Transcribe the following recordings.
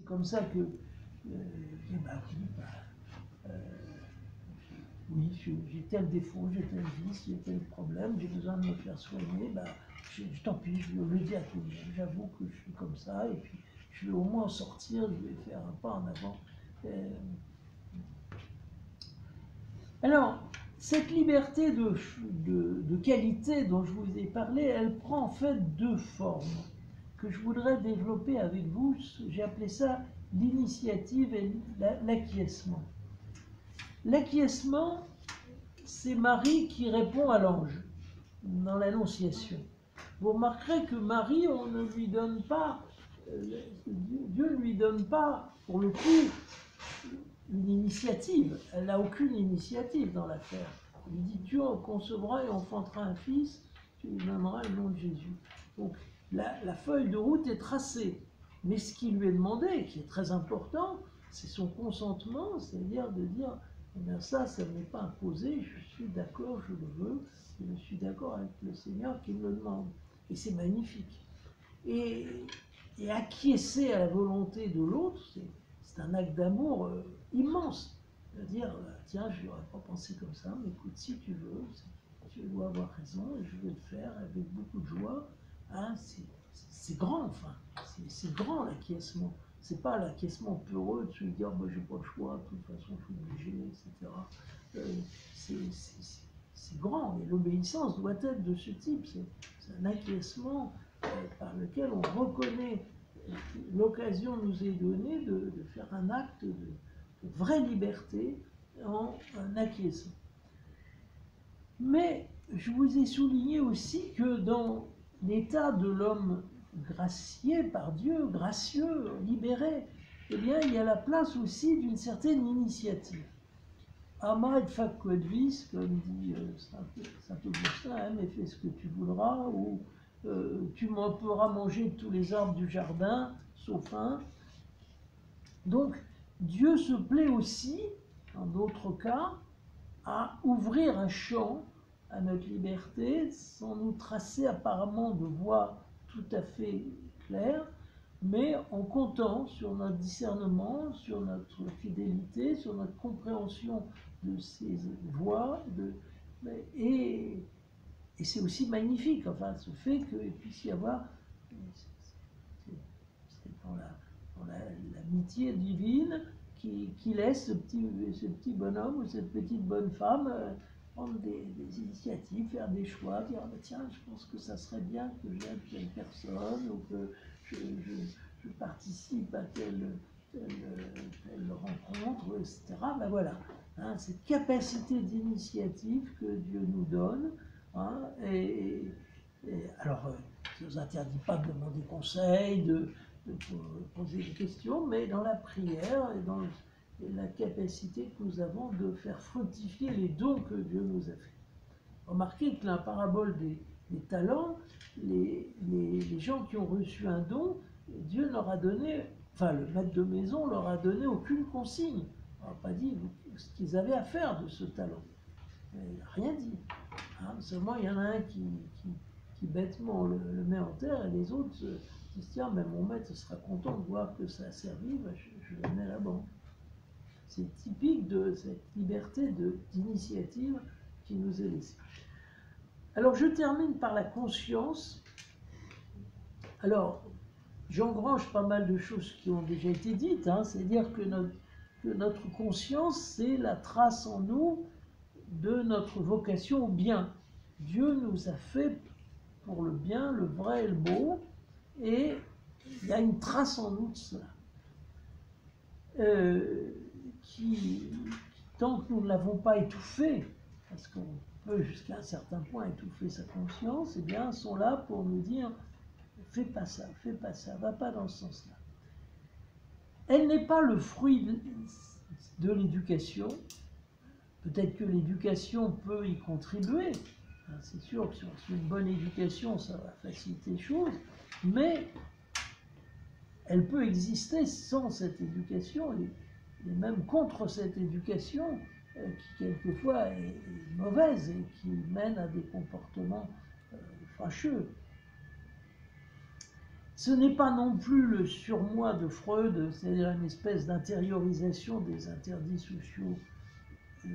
comme ça que oui, j'ai tel défaut, j'ai tel vice, j'ai tel problème, j'ai besoin de me faire soigner, tant pis, je le dis à tout le monde, j'avoue que je suis comme ça, et puis je vais au moins en sortir, je vais faire un pas en avant. Alors, cette liberté de qualité dont je vous ai parlé, elle prend en fait deux formes que je voudrais développer avec vous. J'ai appelé ça l'initiative et l'acquiescement. L'acquiescement, c'est Marie qui répond à l'ange dans l'Annonciation. Vous remarquerez que Marie, on ne lui donne pas, Dieu ne lui donne pas, pour le coup, une initiative. Elle n'a aucune initiative dans l'affaire. Il lui dit, tu concevras et enfantera un fils, tu lui donneras le nom de Jésus. Donc la feuille de route est tracée. Mais ce qui lui est demandé, qui est très important, c'est son consentement, c'est-à-dire de dire, eh bien ça ne m'est pas imposé, je suis d'accord, je le veux, je suis d'accord avec le Seigneur qui me le demande. Et c'est magnifique. Et acquiescer à la volonté de l'autre, c'est un acte d'amour immense. De dire, tiens, je n'aurais pas pensé comme ça, mais écoute, si tu veux, tu dois avoir raison, et je vais le faire avec beaucoup de joie. Hein, c'est grand, enfin, c'est grand l'acquiescement. C'est pas l'acquiescement peureux de se dire, j'ai pas le choix, de toute façon, je suis obligé, etc. C'est grand, et l'obéissance doit être de ce type. C'est un acquiescement par lequel on reconnaît l'occasion nous est donnée de faire un acte de vraie liberté en acquiesçant. Mais je vous ai souligné aussi que dans l'état de l'homme gracié par Dieu, gracieux, libéré, eh bien, il y a la place aussi d'une certaine initiative. Ama et fac quod vis, comme dit Saint-Augustin, hein, mais fais ce que tu voudras, ou tu pourras manger de tous les arbres du jardin, sauf un. Donc, Dieu se plaît aussi, en d'autres cas, à ouvrir un champ à notre liberté, sans nous tracer apparemment de voies tout à fait claires, mais en comptant sur notre discernement, sur notre fidélité, sur notre compréhension de ces voies, et c'est aussi magnifique, enfin, ce fait qu'il puisse y avoir, c'est dans l'amitié divine, qui laisse ce petit bonhomme ou cette petite bonne femme prendre des initiatives, faire des choix, dire tiens, je pense que ça serait bien que j'aide telle personne ou que je participe à telle rencontre, etc. Ben voilà, hein, cette capacité d'initiative que Dieu nous donne. Hein, alors, ça ne nous interdit pas de demander conseil, de poser des questions, mais dans la prière et dans la capacité que nous avons de faire fructifier les dons que Dieu nous a fait. Remarquez que dans la parabole des talents, les gens qui ont reçu un don, Dieu leur a donné, enfin le maître de maison leur a donné aucune consigne. Il n'a pas dit ce qu'ils avaient à faire de ce talent. Il n'a rien dit. Hein, seulement il y en a un qui bêtement le met en terre et les autres disent tiens, mais mon maître sera content de voir que ça a servi, je le mets là-bas. C'est typique de cette liberté d'initiative qui nous est laissée. Alors je termine par la conscience. Alors j'engrange pas mal de choses qui ont déjà été dites, hein, c'est-à-dire que notre conscience, c'est la trace en nous de notre vocation au bien. Dieu nous a fait pour le bien, le vrai et le beau, et il y a une trace en nous de cela. Tant que nous ne l'avons pas étouffée, parce qu'on peut jusqu'à un certain point étouffer sa conscience, eh bien, sont là pour nous dire fais pas ça, va pas dans ce sens-là. Elle n'est pas le fruit de l'éducation. Peut-être que l'éducation peut y contribuer. C'est sûr que si on a une bonne éducation, ça va faciliter les choses, mais elle peut exister sans cette éducation, et même contre cette éducation, qui quelquefois est mauvaise et qui mène à des comportements fâcheux. Ce n'est pas non plus le surmoi de Freud, c'est-à-dire une espèce d'intériorisation des interdits sociaux qui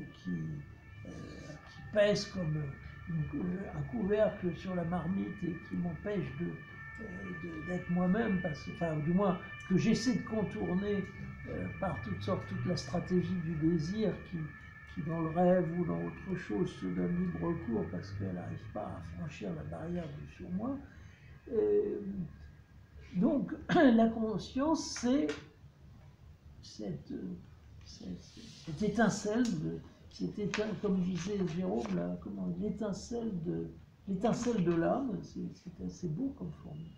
pèse comme un couvercle sur la marmite et qui m'empêche d'être moi-même, enfin du moins que j'essaie de contourner par toutes sortes, toute la stratégie du désir qui dans le rêve ou dans autre chose se donne libre cours parce qu'elle n'arrive pas à franchir la barrière du surmoi. Donc la conscience, c'est cette étincelle comme disait Jérôme, l'étincelle de l'âme, c'est assez beau comme formule.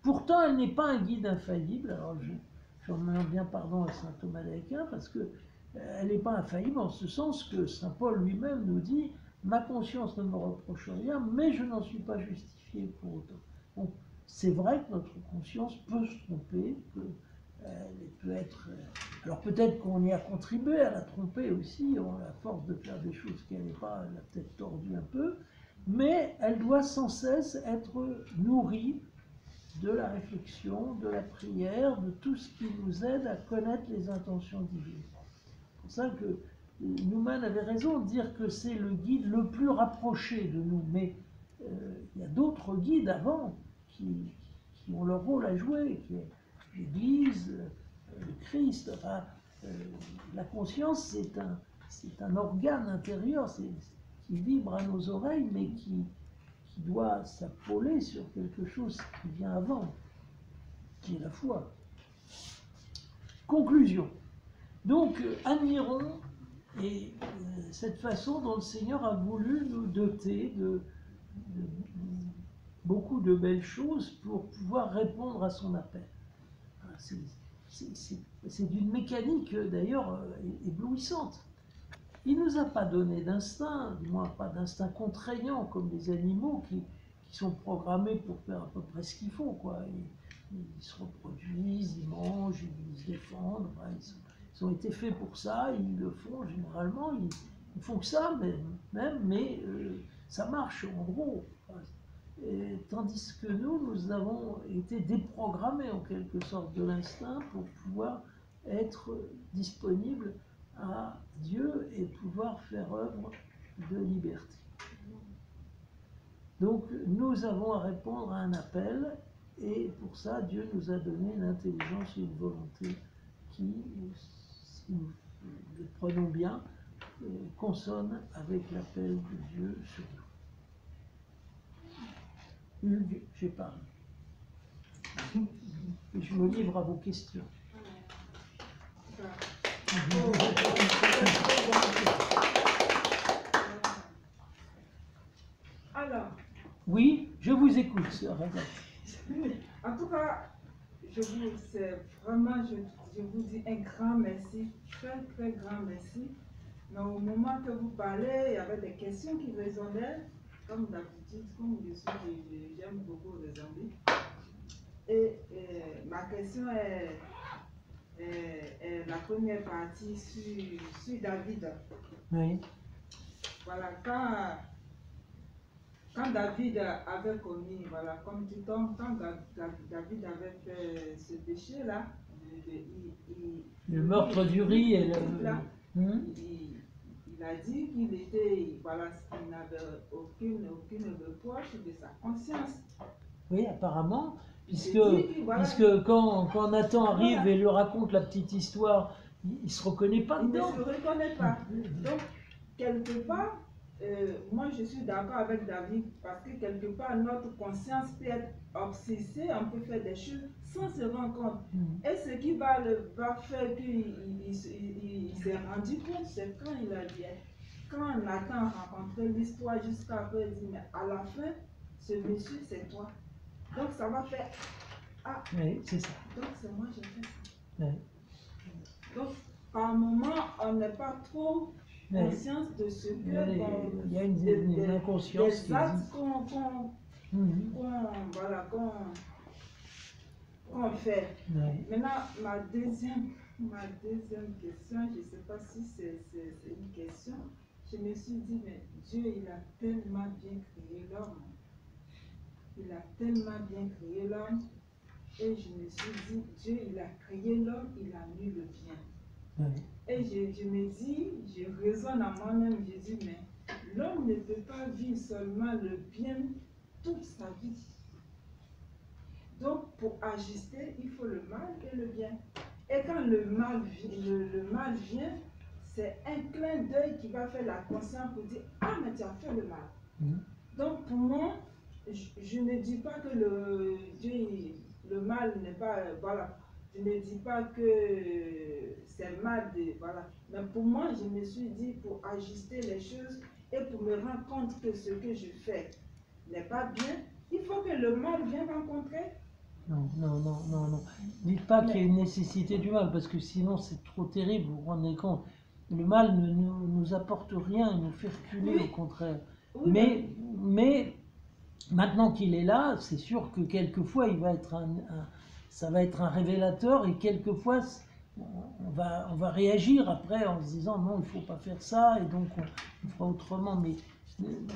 Pourtant, elle n'est pas un guide infaillible. Alors, j'en demande bien pardon à saint Thomas d'Aquin parce que elle n'est pas infaillible en ce sens que saint Paul lui-même nous dit « Ma conscience ne me reproche rien, mais je n'en suis pas justifié pour autant. » Bon, c'est vrai que notre conscience peut se tromper, elle peut être... alors peut-être qu'on y a contribué à la tromper aussi, à force de faire des choses qu'elle n'est pas, elle a peut-être tordu un peu, mais elle doit sans cesse être nourrie de la réflexion, de la prière, de tout ce qui nous aide à connaître les intentions divines. C'est pour ça que Newman avait raison de dire que c'est le guide le plus rapproché de nous, mais il y a d'autres guides avant qui ont leur rôle à jouer, qui est l'Église, le Christ. Enfin, la conscience, c'est un organe intérieur qui vibre à nos oreilles, mais qui doit s'appuyer sur quelque chose qui vient avant, qui est la foi. Conclusion. Donc, admirons cette façon dont le Seigneur a voulu nous doter de beaucoup de belles choses pour pouvoir répondre à son appel. C'est d'une mécanique d'ailleurs éblouissante. Il ne nous a pas donné d'instinct, du moins pas d'instinct contraignant comme les animaux qui sont programmés pour faire à peu près ce qu'ils font, quoi. Ils se reproduisent, ils mangent, ils se défendent, enfin, ils ont été faits pour ça, ils le font généralement, ils font que ça mais ça marche en gros. Tandis que nous avons été déprogrammés en quelque sorte de l'instinct pour pouvoir être disponibles à Dieu et pouvoir faire œuvre de liberté. Donc nous avons à répondre à un appel et pour ça Dieu nous a donné une intelligence et une volonté qui, si nous le prenons bien, consonne avec l'appel de Dieu sur nous. Hugues, j'ai parlé. Et je me livre à vos questions. Alors. Oui, je vous écoute, sœur. En tout cas, je vous dis un grand merci, très très grand merci. Mais au moment que vous parlez, il y avait des questions qui résonnaient, comme d'habitude, comme j'aime beaucoup raisonner. Et ma question est la première partie sur David. Oui. Voilà, quand David avait commis, voilà, comme tu tombes, quand David avait fait ce péché-là, le meurtre d'Uri et il a dit qu'il était, voilà, qu'il n'avait aucune reproche de sa conscience. Oui, apparemment, puisque quand Nathan arrive et lui raconte la petite histoire, il ne se reconnaît pas dedans. Il ne se reconnaît pas. Donc, quelque part, moi je suis d'accord avec David parce que quelque part notre conscience peut être obsessée, on peut faire des choses sans se rendre compte. Et ce qui va faire qu'il s'est rendu compte, c'est quand il a dit, quand Nathan a rencontré l'histoire jusqu'à après, il dit, mais à la fin, ce monsieur c'est toi. Donc ça va faire, ah, oui, c'est ça. Donc c'est moi j'ai fait ça. Oui. Donc par moment on n'est pas trop conscience de ce que il y a une inconscience des actes qu'on fait. Oui. Maintenant, ma deuxième question, je ne sais pas si c'est une question, je me suis dit, mais Dieu, il a tellement bien créé l'homme. Il a tellement bien créé l'homme Et je me suis dit, Dieu, il a créé l'homme, il a mis le bien. Oui. Et je me dis, je raisonne à moi-même, je dis, mais l'homme ne peut pas vivre seulement le bien toute sa vie. Donc, pour ajuster, il faut le mal et le bien. Et quand le mal vient, c'est un clin d'œil qui va faire la conscience pour dire, ah, mais tu as fait le mal. Donc, pour moi, je ne dis pas que le mal n'est pas, voilà, je ne dis pas que c'est mal, voilà. Mais pour moi, je me suis dit, pour ajuster les choses et pour me rendre compte que ce que je fais n'est pas bien, il faut que le mal vienne rencontrer. Non, non, non, non, non. Dites pas qu'il y a une nécessité du mal, parce que sinon c'est trop terrible, vous vous rendez compte. Le mal ne nous apporte rien, il nous fait reculer, Oui. au contraire. Oui, Mais maintenant qu'il est là, c'est sûr que quelquefois ça va être un révélateur, et quelquefois on va réagir après en se disant non, il ne faut pas faire ça, et donc on fera autrement. Mais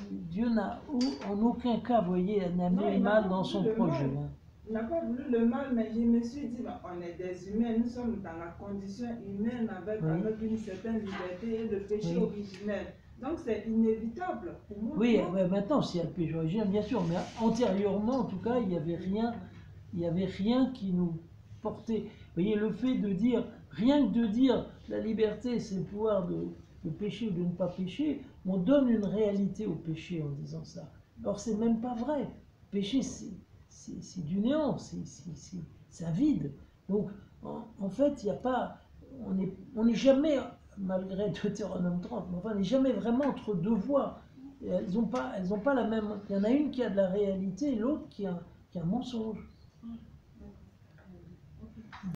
Dieu n'a en aucun cas, vous voyez, Non, amené il le n'a mal pas dans voulu son le projet. mal. Il n'a pas voulu le mal, mais je me suis dit, ben, on est des humains, nous sommes dans la condition humaine avec une certaine liberté et le péché originel. Donc c'est inévitable pour moi. Oui, maintenant s'il y a le péché originel, bien sûr, mais antérieurement, en tout cas, il n'y avait rien qui nous portait. Vous voyez, le fait de dire, rien que de dire la liberté, c'est le pouvoir de pécher ou de ne pas pécher, on donne une réalité au péché en disant ça. Or, c'est même pas vrai. Péché, c'est du néant, c'est un vide. Donc, en fait, il n'y a pas, on n'est jamais, malgré Deutéronome 30, mais enfin, on n'est jamais vraiment entre deux voies. Elles ont pas la même. Il y en a une qui a de la réalité et l'autre qui a un mensonge.